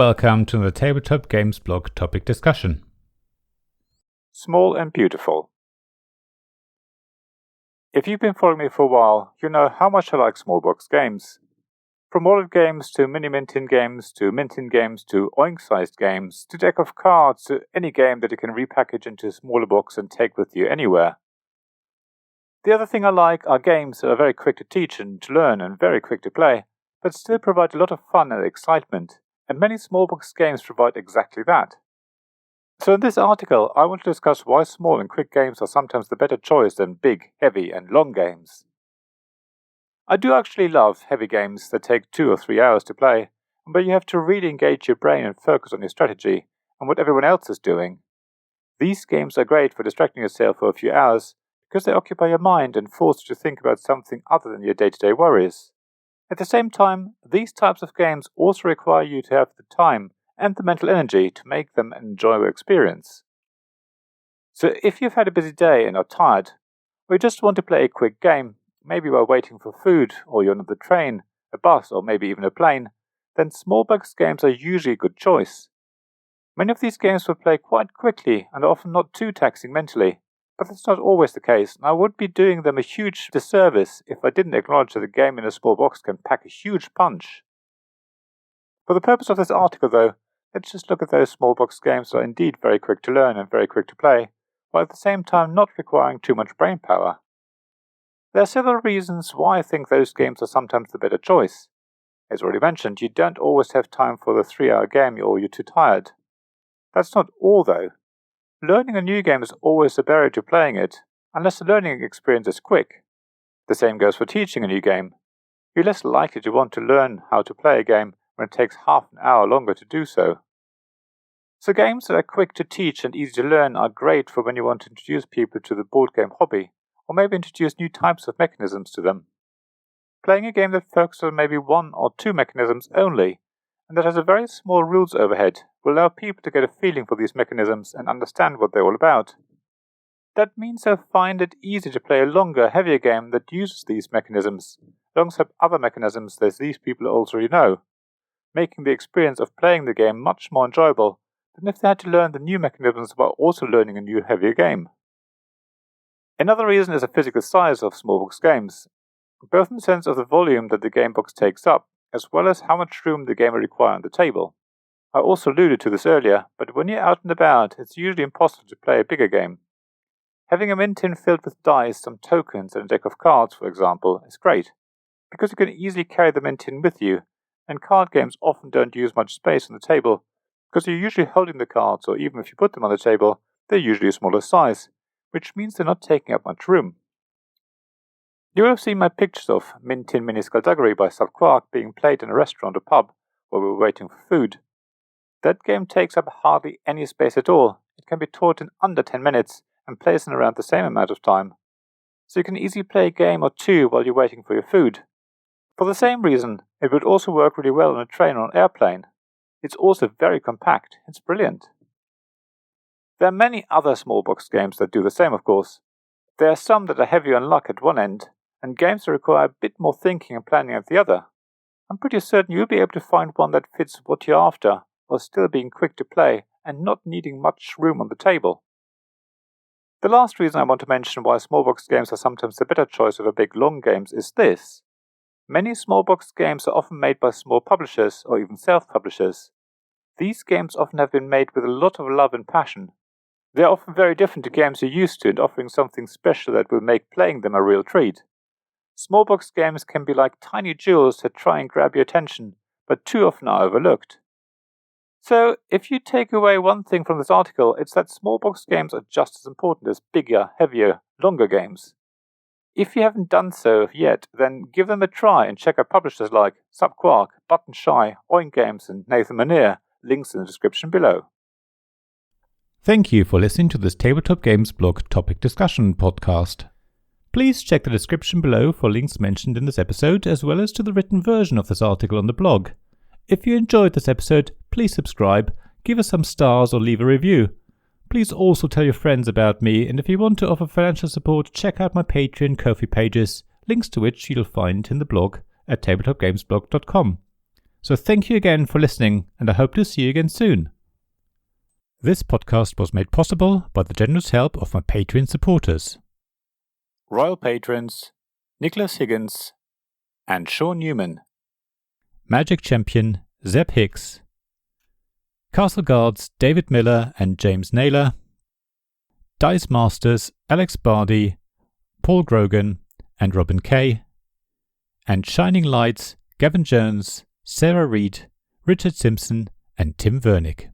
welcome to the Tabletop Games blog topic discussion. Small and beautiful. If you've been following me for a while, you know how much I like small box games. From wallet games to mini mint-in games to mint-in games to Oink-sized games to deck of cards to any game that you can repackage into a smaller box and take with you anywhere. The other thing I like are games that are very quick to teach and to learn and very quick to play, but still provide a lot of fun and excitement, and many small box games provide exactly that. So in this article, I want to discuss why small and quick games are sometimes the better choice than big, heavy and long games. I do actually love heavy games that take 2 or 3 hours to play, but you have to really engage your brain and focus on your strategy and what everyone else is doing. These games are great for distracting yourself for a few hours because they occupy your mind and force you to think about something other than your day-to-day worries. At the same time, these types of games also require you to have the time and the mental energy to make them an enjoyable experience. So if you've had a busy day and are tired, or you just want to play a quick game, maybe while waiting for food, or you're on the train, a bus, or maybe even a plane, then small box games are usually a good choice. Many of these games will play quite quickly and are often not too taxing mentally, but that's not always the case, and I would be doing them a huge disservice if I didn't acknowledge that a game in a small box can pack a huge punch. For the purpose of this article though, let's just look at those small box games that are indeed very quick to learn and very quick to play, while at the same time not requiring too much brain power. There are several reasons why I think those games are sometimes the better choice. As already mentioned, you don't always have time for the 3-hour game or you're too tired. That's not all though. Learning a new game is always a barrier to playing it, unless the learning experience is quick. The same goes for teaching a new game. You're less likely to want to learn how to play a game when it takes half an hour longer to do so. So games that are quick to teach and easy to learn are great for when you want to introduce people to the board game hobby, or maybe introduce new types of mechanisms to them. Playing a game that focuses on maybe 1 or 2 mechanisms only, and that has a very small rules overhead, will allow people to get a feeling for these mechanisms and understand what they're all about. That means they'll find it easy to play a longer, heavier game that uses these mechanisms, alongside other mechanisms that these people already know, making the experience of playing the game much more enjoyable than if they had to learn the new mechanisms while also learning a new, heavier game. Another reason is the physical size of small box games, both in the sense of the volume that the game box takes up, as well as how much room the game will require on the table. I also alluded to this earlier, but when you're out and about, it's usually impossible to play a bigger game. Having a mint-tin filled with dice, some tokens, and a deck of cards, for example, is great, because you can easily carry the mint-tin with you, and card games often don't use much space on the table, because you're usually holding the cards, or even if you put them on the table, they're usually a smaller size, which means they're not taking up much room. You will have seen my pictures of Mint-tin Mini Skullduggery by Quark being played in a restaurant or pub while we were waiting for food. That game takes up hardly any space at all. It can be taught in under 10 minutes and plays in around the same amount of time. So you can easily play a game or 2 while you're waiting for your food. For the same reason, it would also work really well on a train or an airplane. It's also very compact. It's brilliant. There are many other small box games that do the same, of course. There are some that are heavier on luck at one end, and games that require a bit more thinking and planning at the other. I'm pretty certain you'll be able to find one that fits what you're after, while still being quick to play and not needing much room on the table. The last reason I want to mention why small box games are sometimes the better choice over big long games is this. Many small box games are often made by small publishers or even self-publishers. These games often have been made with a lot of love and passion. They are often very different to games you're used to and offering something special that will make playing them a real treat. Small box games can be like tiny jewels that try and grab your attention, but too often are overlooked. So, if you take away one thing from this article, it's that small box games are just as important as bigger, heavier, longer games. If you haven't done so yet, then give them a try and check out publishers like Quark, Button Shy, Oink Games and Nathan Manier. Links in the description below. Thank you for listening to this Tabletop Games blog topic discussion podcast. Please check the description below for links mentioned in this episode, as well as to the written version of this article on the blog. If you enjoyed this episode, please subscribe, give us some stars or leave a review. Please also tell your friends about me, and if you want to offer financial support, check out my Patreon and Ko-fi pages, links to which you'll find in the blog at tabletopgamesblog.com. So thank you again for listening, and I hope to see you again soon. This podcast was made possible by the generous help of my Patreon supporters. Royal Patrons Nicholas Higgins and Sean Newman. Magic Champion Zeb Hicks. Castle Guards David Miller and James Naylor. Dice Masters Alex Bardi, Paul Grogan and Robin Kay. And Shining Lights Gavin Jones, Sarah Reed, Richard Simpson and Tim Vernick.